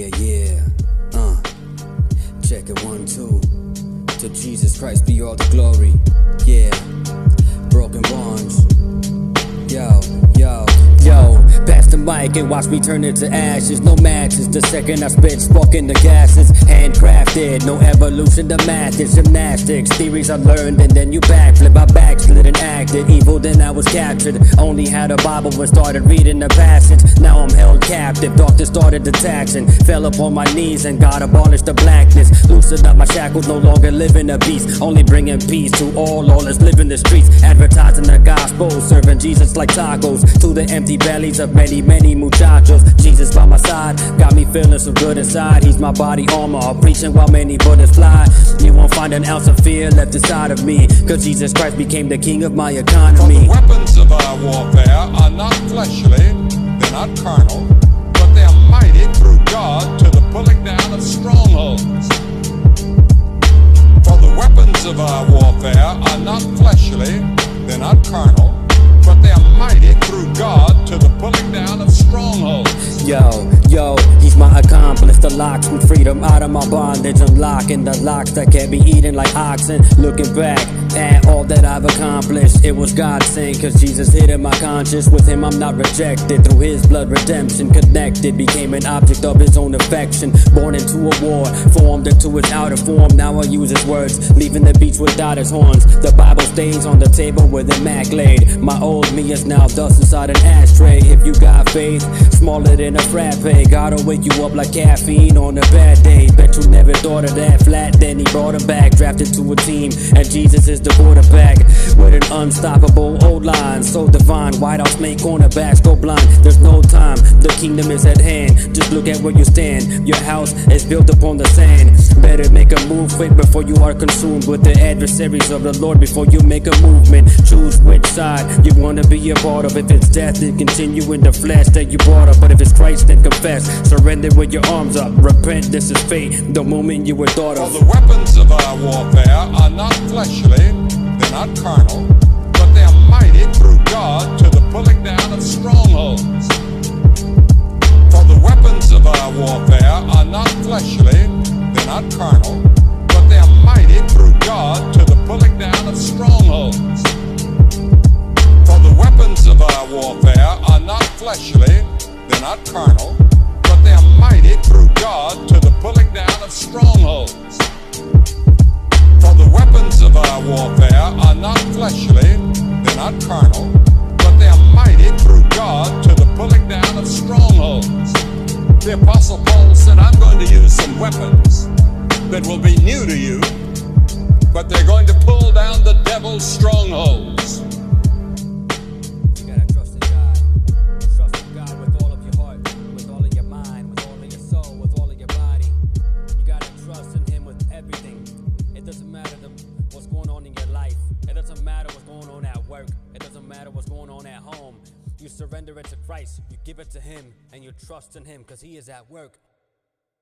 Yeah. Check it 1, 2. To Jesus Christ be all the glory. Yeah. Broken bonds. Yo. Pass the mic and watch me turn into ashes. No matches. The second I spit, sparking the gases. Handcrafted, no evolution. The math is gymnastics. Theories I learned and then you backflip. I backslid and acted evil, then I was captured. Only had a Bible and started reading the passage. Now I'm held captive. Darkness started attacking. Fell upon my knees and God abolished the blackness. Loosened up my shackles, no longer living a beast. Only bringing peace to all that's live in the streets. Advertising the gospel, serving Jesus like tacos to the empty bellies of many muchachos. Jesus by my side, got me feeling so good inside. He's my body armor, preaching while many bullets fly. You won't find an ounce of fear left inside of me, cause Jesus Christ became the king of my economy. For the weapons of our warfare are not fleshly, they're not carnal, but they are mighty through God to the pulling down of strongholds. For the weapons of our warfare are not fleshly, they're not carnal, but they are mighty through God to the pulling down of strongholds. Yo, he's my accomplice. The locks from freedom out of my bondage, unlocking the locks that can't be eaten like oxen. Looking back at all that I've accomplished, it was God saying, cause Jesus hid in my conscience. With him I'm not rejected, through his blood redemption connected, became an object of his own affection. Born into a war, formed into its outer form. Now I use his words, leaving the beach without his horns. The Bible stays on the table with the Mac laid. My old me is now dust inside an ashtray. If you got faith, smaller than a frappe, God'll wake you up like caffeine on a bad day. Bet you never thought of that. Flat, then he brought him back, drafted to a team, and Jesus is the quarterback with an unstoppable old line, so divine. White House make cornerbacks go blind. There's no time, the kingdom is at hand. Just look at where you stand. Your house is built upon the sand. Better make a move quick before you are consumed with the adversaries of the Lord. Before you make a movement, choose which side you wanna be a part of. If it's death, then continue in the flesh that you brought up. But if it's Christ, then confess. Surrender with your arms up. Repent, this is fate, the moment you were thought of. For the weapons of our warfare are not fleshly, they're not carnal, but they are mighty through God to the pulling down of strongholds. For the weapons of our warfare are not fleshly, they're not carnal, but they are mighty through God to the pulling down of strongholds. For the weapons of our warfare are not fleshly, they're not carnal, but they are mighty through God to the pulling down of strongholds. For the weapons of our warfare are not fleshly, they're not carnal, but they are mighty through God to the pulling down of strongholds. The Apostle Paul said, I'm going to use some weapons that will be new to you, but they're going to pull down the devil's strongholds. You gotta trust in God. Trust in God with all of your heart, with all of your mind, with all of your soul, with all of your body. You gotta trust in him with everything. It doesn't matter what's going on in your life. It doesn't matter what's going on at work. It doesn't matter what's going on at home. You surrender it to Christ, you give it to him, and you trust in him because he is at work.